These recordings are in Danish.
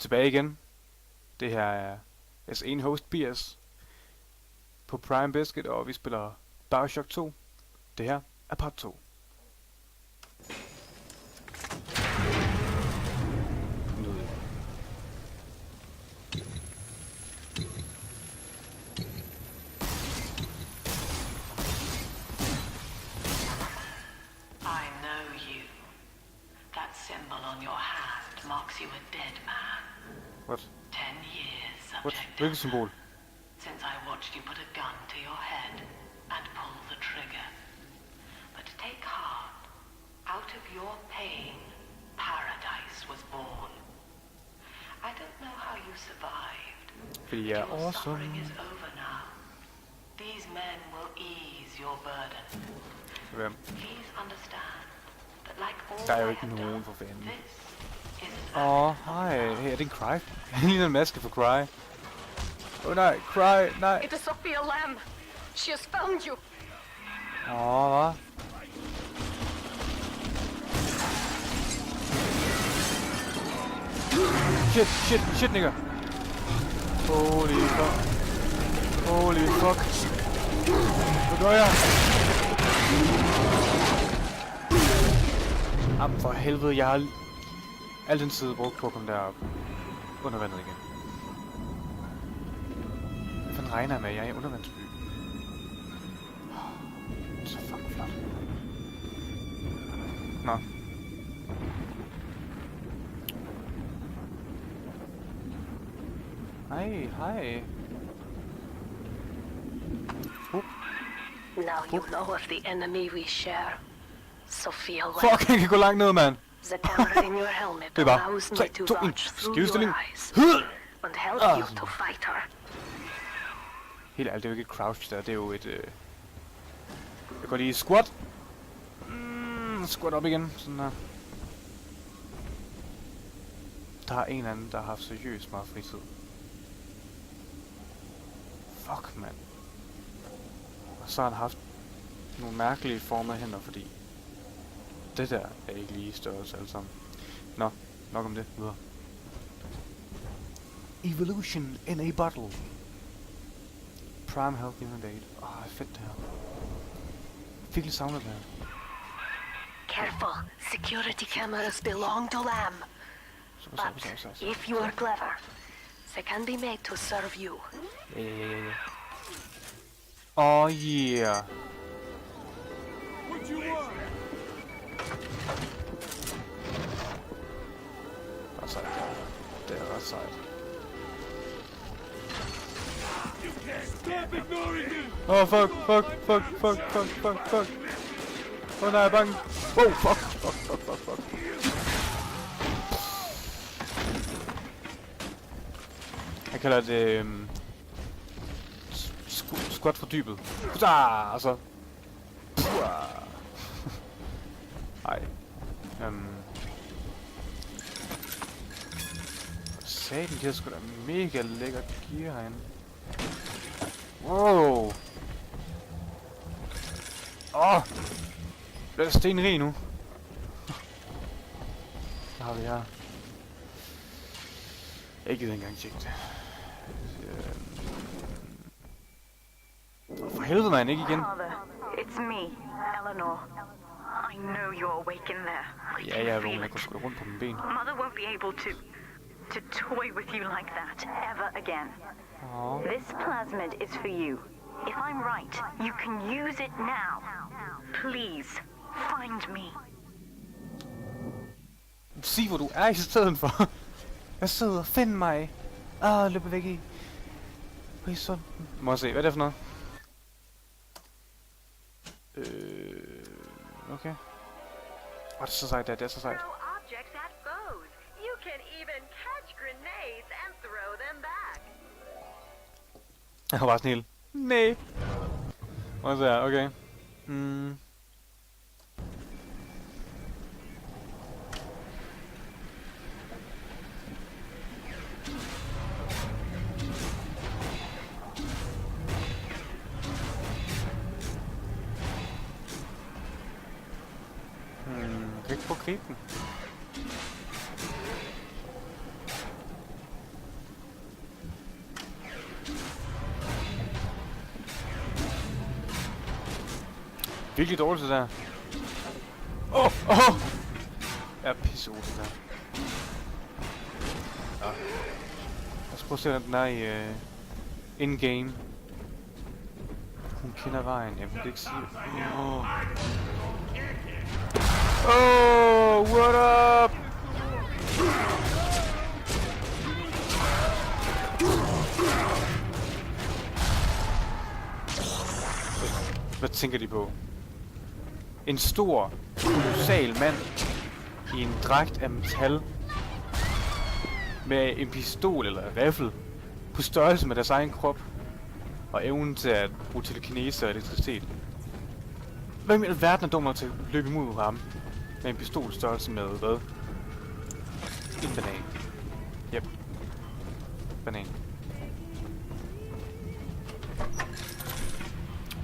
tilbage igen. Det her er S1 Host BS på Prime Biscuit, og vi spiller Bioshock 2. Det her er part 2. What? 10 years, subject. Hvilket symbol? Since I watched you put a gun to your head and pull the trigger. But take heart. Out of your pain, paradise was born. I don't know how you survived. Fordi jeg er your awesome. suffering is over now. These men will ease your burden. Hvem? Please understand that like all Der er jo I ikke have nogen done, for fanden. this is Hej. Hey, er det en Cry? Han ligner en maske for Cry. Nej, Cry, nej. It is Sophia Lamb. She has found you. Hvad? Shit, nigga. Holy fuck. Hvad gør jeg? Jamen for helvede, jeg har al den tid brugt på at komme derop. Under vandet igen. Hvad fanden regner jeg med? Jeg er i undervandsby. Så fucking flot. Nå. Hej. Now you know of the enemy we share. Sophia Lamb. Fuck, han kan gå langt ned, mand. The camera in your helmet Det er bare allows me 3, to 2, 1. watch through Skivestilling. your eyes and help you to fight her. Helt ærligt, det er jo ikke et crouch der, det er jo et... Jeg går lige squat. Squat op igen, sådan der. Der er en eller anden, der har haft seriøst meget fritid. Fuck, mand. Og så har han haft nogle mærkelige former af hænder, fordi det der er ikke lige størrelse alle sammen. Nå, nok om det. Videre. Evolution in a bottle. Prime Health Inundate. Fedt det her. Virkelig savnet det her. Careful. Security cameras belong to Lamb. But if you are clever, they can be made to serve you. Yeah. Oh yeah. What you want? Ret sejt. Det er ret sejt. You can't stop ignoring him! Fuck. Nej, jeg er bange. Fuck. Jeg kalder det squat for dybet. Og så ej. Satan, de har sgu da mega lækker gear herinde. Wow. Det er stenrig nu. Hvad har vi her? Jeg gider ikke engang tjekke det. For helvede, man, ikke igen. Father, it's me, Eleanor. I know you're awake in there. I Ja, can jeg er feel vågen. Jeg it. går sgu da rundt på mine ben. Mother won't be able to toy with you like that ever again. This plasmid is for you. If I'm right, you can use it now. Please, find me. Sig, hvor du er i stedet for. Jeg sidder og find mig. Løb væk i. Horisonten. Må jeg se, hvad er det for noget? Okay. Det er så sejt, det er så sejt. Throw objects at foes. You can even catch grenades and throw them back. Jeg var bare sådan helt. Nej. Og så er okay. Kan ikke få gribe den. virkelig dårligt det der. Jeg er pissegod til det der. Ja. Lad os prøve at se, hvordan den er i in-game. Hun kender vejen. Jeg vil ikke sige... what up? Hvad tænker de på? En stor, kolossal mand i en dragt af metal med en pistol eller en riffel på størrelse med deres egen krop og evnen til at bruge telekinese og elektricitet. Hvem i alverden er dum nok til at løbe imod ham med en pistol størrelse med hvad? En banan. Yep. Banan.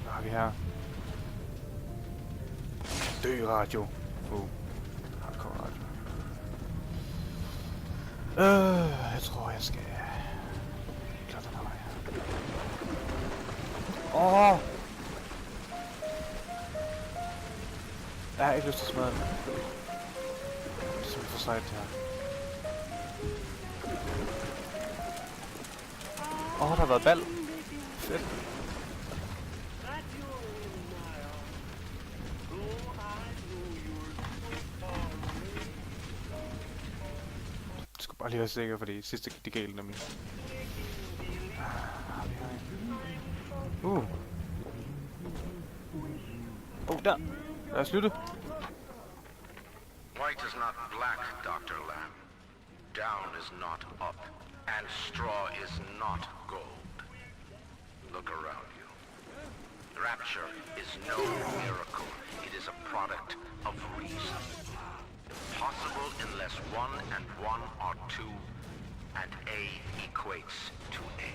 Hvad har vi her? Dø radio. Hardcore radio. Jeg tror jeg skal... klare den her vej. Jeg har ikke lyst til at smadre den. Det er simpelthen for sejt det her. Der har været bal. Fedt. Jeg skulle bare lige være sikker, fordi sidste gik det galt nemlig. Der. Lad os lytte. White is not black, Dr. Lamb. Down is not up. And straw is not gold. Look around you. Rapture is no miracle. It is a product of reason. Possible unless 1 and 1 are 2, and A equates to A.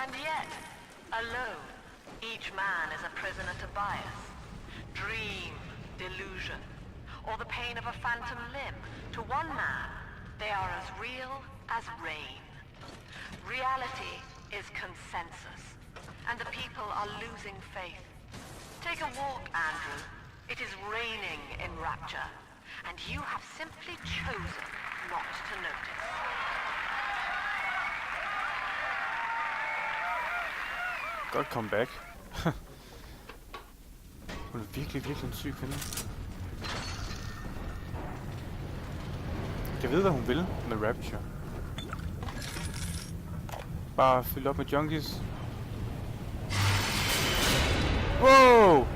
And yet, alone, each man is a prisoner to bias, dream, delusion, or the pain of a phantom limb. To one man, they are as real as rain. Reality is consensus, and the people are losing faith. Take a walk, Andrew. It is raining in Rapture, and you have simply chosen not to notice. Godt comeback. Hun er virkelig en syg kvinde. Jeg ved, hvad hun vil med Rapture. Bare fylde op med junkies. Wow!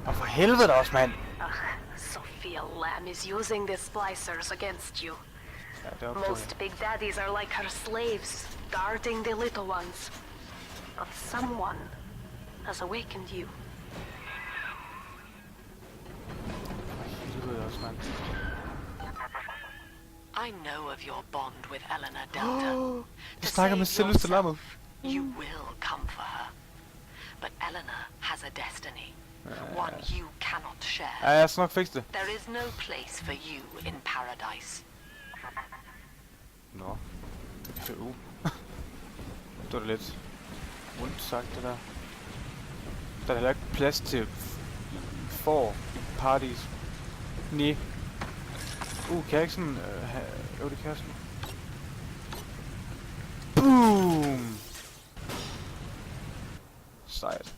Og for helvede også, mand! Sophia Lamb is using the splicers against you. Most big daddies are like her slaves, guarding the little ones. But someone has awakened you. I know of your bond with Eleanor Delta. To save yourself, you will come for her. But Eleanor has a destiny, one you cannot share. Jeg skal nok fikse det. There is no place for you in paradise. Nå. Det var lidt rundt sagt, det der. Der er heller ikke plads til for parties. Næh. Kan jeg ikke sådan... Jo, det kan jeg sådan. Boom! Sejt.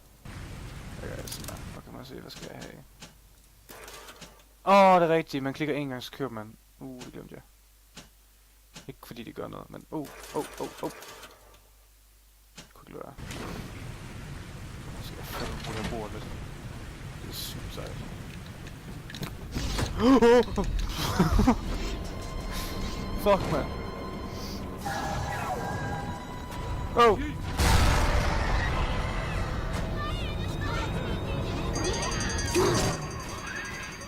Jeg gør sådan der. Og kan man se, hvad skal jeg have? Det er rigtigt. Man klikker en gang, så køber man. Det glemte jeg. Ikke fordi de gør noget, men... Jeg kunne ikke lade. Så skal jeg fandme bruge bordet lidt. Det er sygt sejt. Fuck, man.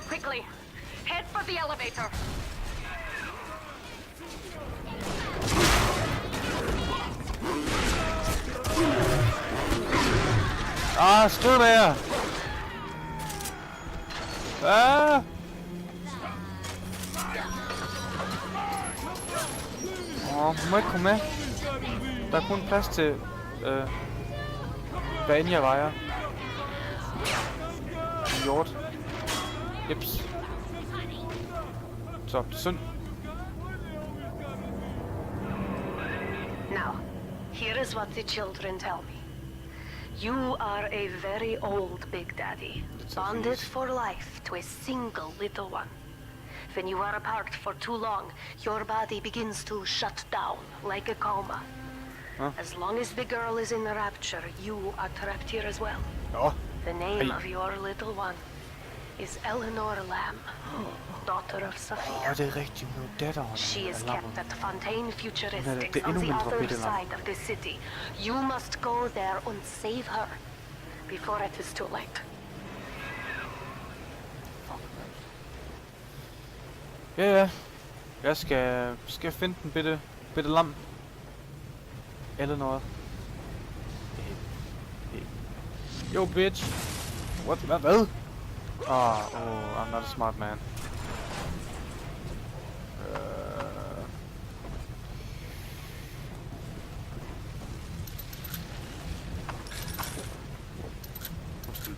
Quickly, head for the elevator. Stå der! Hun må ikke komme med. Der er kun plads til, hvad end jeg vejer. En hjort. Jeps. Så, det er synd. Now, here is what the children tell me. You are a very old Big Daddy, bonded for life to a single little one. When you are apart for too long, your body begins to shut down like a coma. Huh? As long as the girl is in the rapture, you are trapped here as well. Nå. The name Hey. of your little one is Eleanor Lamb, daughter of Sophia. Det er rigtigt, nu datter hun. She is kept at Fontaine Futuristics det er on endnu the mindre other bitte lam. side of the city. You must go there and save her before it is too late. Ja. Jeg skal finde den bitte lam. Eller noget. Yo, bitch. Hvad? Oh, I'm not a smart man.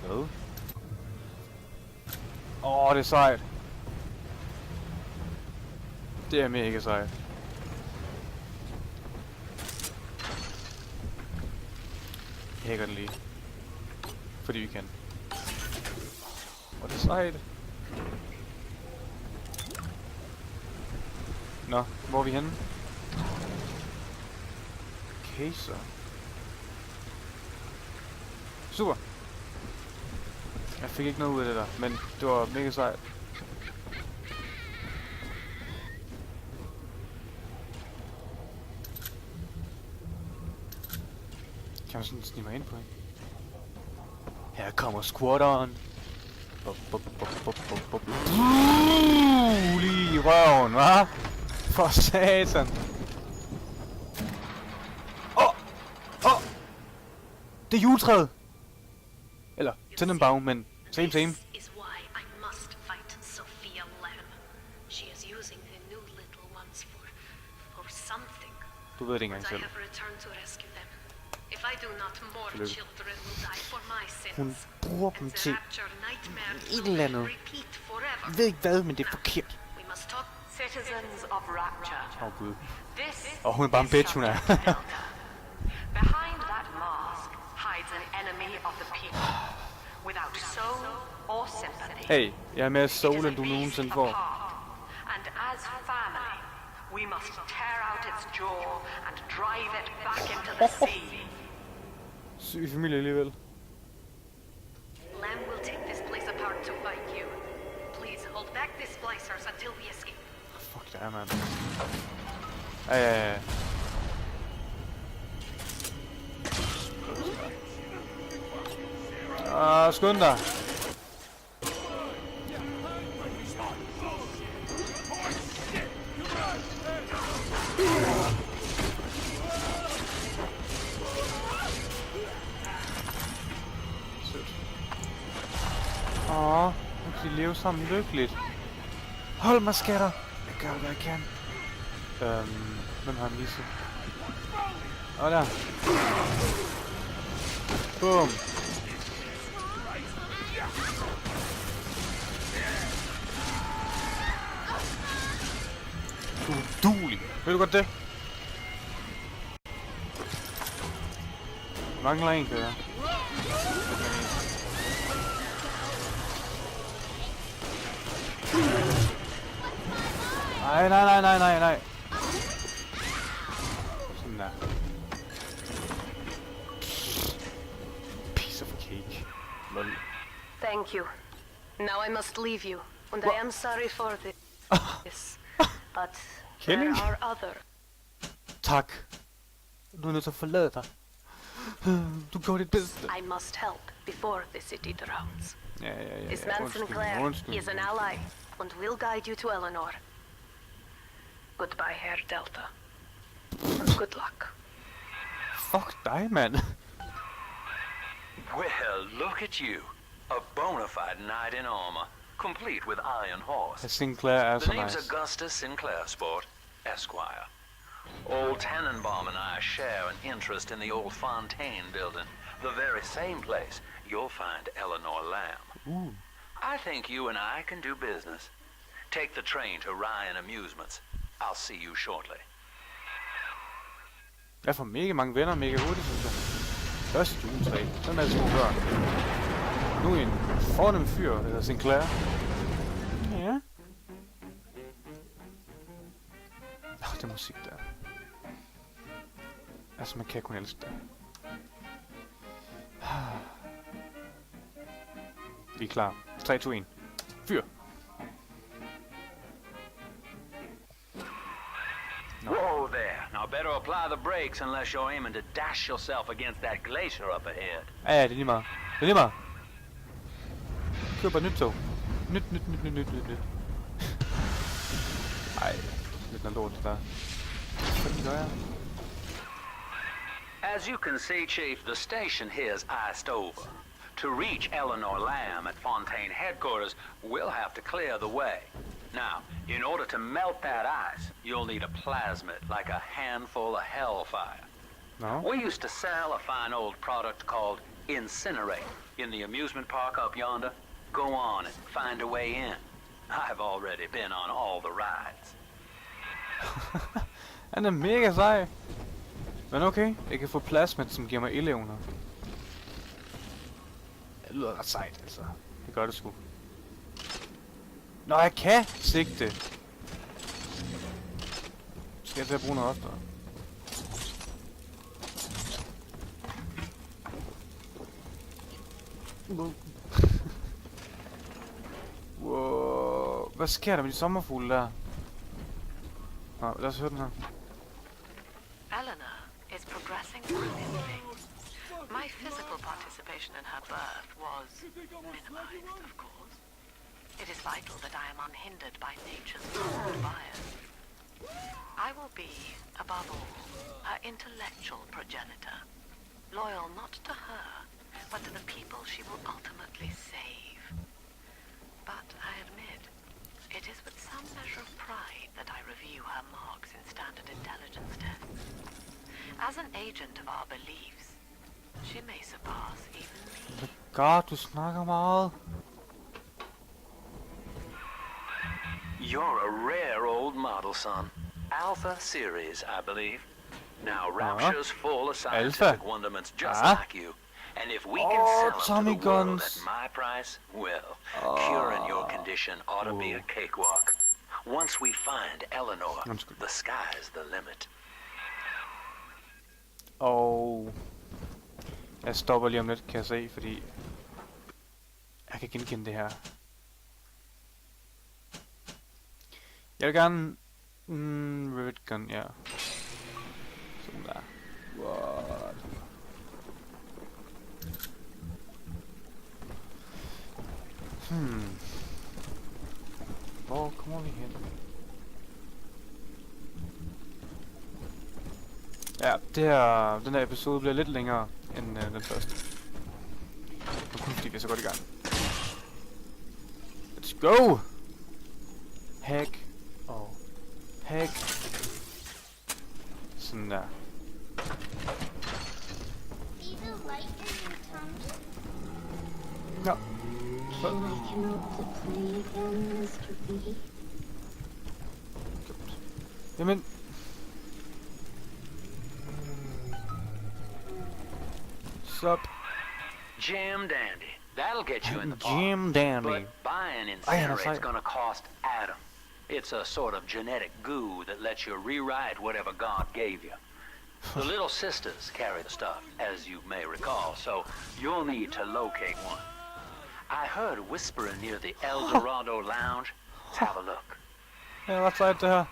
Hvad? Det er sejt. Det er mega sejt. Jeg hacker den lige. Fordi vi kan. Det er sejt. Nå, hvor er vi henne? Okay, så. Super. Jeg fik ikke noget ud af det der, men det var mega sejt. Kan man sådan snige mig ind på hende? Her kommer squatteren. Lige i røven, hva? For satan. Det er juletræet. Eller Tenenbaum, men same. This is why I must fight Sophia Lamb. She is using the new little ones for something. Du ved det ikke engang I selv. have returned to rescue them. If I do not, more Tillykke. children will die for my Hun sins. bruger dem The til rapture nightmare et eller andet. will repeat forever. Jeg ved ikke hvad, men det er forkert. We must talk. Citizens of Rapture, Gud. this Hun er bare en bitch, hun er. Behind that mask hides an enemy of the people, without soul or sympathy. Hey, jeg er mere It is soul, a end du beast nogensinde apart, får. and as family, we must tear out its jaw and drive it back into the sea. Syg familie alligevel. Lamb will take this place apart to fight you. Please hold back the splicers until we escape. Fuck det er, mand. Ja. Skynd dig. Sødt. Nu kan de leve sammen lykkeligt. Hold mig, skatter. Jeg gør, hvad jeg kan. Hvem har en vise? Der. Boom. Du er duelig. Ved du godt det? Mangler en, kan jeg. Nej. Sådan der. Piece of cake. Lol. Thank you. Now I must leave you, and I am sorry for this. But there Killing? are other. Tak. Du er nødt til at forlade dig. Du gjorde dit bedste. I must help before the city drowns. Ja. This man Sinclair Undskyld. is an ally, and will guide you to Eleanor. Goodbye, Herr Delta. Good luck. Fuck dig, mand. Well, look at you. A bona fide knight in armor, complete with iron horse. Sinclair er The så name's nice. Augustus Sinclair Sport, Esquire. Old Tannenbaum and I share an interest in the old Fontaine building. The very same place you'll find Eleanor Lamb. I think you and I can do business. Take the train to Ryan Amusements. I'll see you shortly. Jeg får mega mange venner mega hurtigt, synes jeg. Første juletræ. Hvem er det små børn? Nu en fornem fyr, der hedder Sinclair. Ja. Det musik der. Altså, man kan kun elske det. Vi er klar. 3, 2, 1. Fyr! No. Whoa there. Now better apply the brakes unless you're aiming to dash yourself against that glacier up ahead. Ja, det er lige meget. Det er lige meget. Kør bare nyt tog. Nyt. Ej, lidt noget lort det der. Hvad gør jeg? As you can see, Chief, the station here's iced over. To reach Eleanor Lamb at Fontaine headquarters, we'll have to clear the way. Now, in order to melt that ice, you'll need a plasmid, like a handful of hellfire. No? We used to sell a fine old product called Incinerate in the amusement park up yonder. Go on and find a way in. I've already been on all the rides. Han er mega sej. Men okay, jeg kan få plasmid, som giver mig ildevner. Det lyder ret sejt, altså. Det gør det sgu. Nå, jeg kan sigte. Skal jeg til at bruge noget oftere? Wow. Hvad sker der med de sommerfugle der? Nå, lad os høre den her. Eleanor is progressing brilliantly. My physical participation in her birth was minimized, of course. It is vital that I am unhindered by nature's forward bias. I will be, above all, her intellectual progenitor, loyal not to her, but to the people she will ultimately save. But I admit, it is with some measure of pride that I review her marks in standard intelligence tests. As an agent of our beliefs, she may surpass even me. God, du snakker meget. You're a rare old model, son. Alpha series, I believe. Now, Rapture's full of scientific wonderments just like you. And if we can sell them to the world at my price, well, curing your condition ought to be a cakewalk. Once we find Eleanor, the sky's the limit. Og jeg stopper lige om lidt, kan jeg se, fordi jeg kan genkende det her. Jeg vil gerne Rivet Gun, ja. Sådan der. What? Hvor kommer vi hen? Ja, den her episode bliver lidt længere end den første. Og kun fordi vi er så godt i gang. Let's go! Hack. Og hack. Sådan der. Ja. Jamen. Sup? Jam dandy. That'll get you in the park. Jam dandy. But buying Incinerate's gonna cost Adam. It's a sort of genetic goo that lets you rewrite whatever God gave you. The little sisters carry the stuff, as you may recall, so you'll need to locate one. I heard whispering near the El Dorado Lounge. Let's have a look. Ja, hvad sejt det her?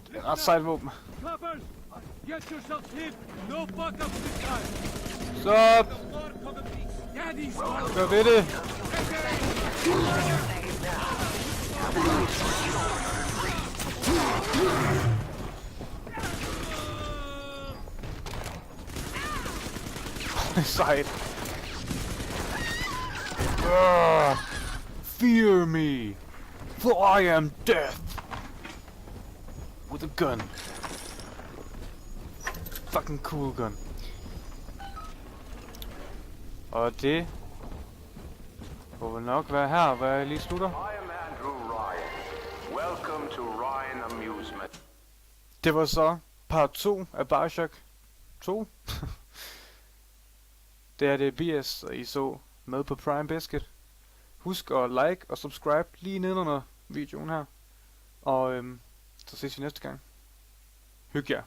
Det er ret sejt våben. Coppers! Get yourselves hid! No backup this time! Sup? Daddy's Gør ved det. Sejt. Fear me. For I am death! With a gun. Fucking cool gun. Og det må vel nok være her, hvor jeg lige slutter. I am Andrew Ryan. Welcome to Ryan Amusement. Det var så part 2 af Bioshock 2. Det er det BS, I så med på Prime Biscuit. Husk at like og subscribe lige nedenunder videoen her. Og så ses vi næste gang. Hyg jer.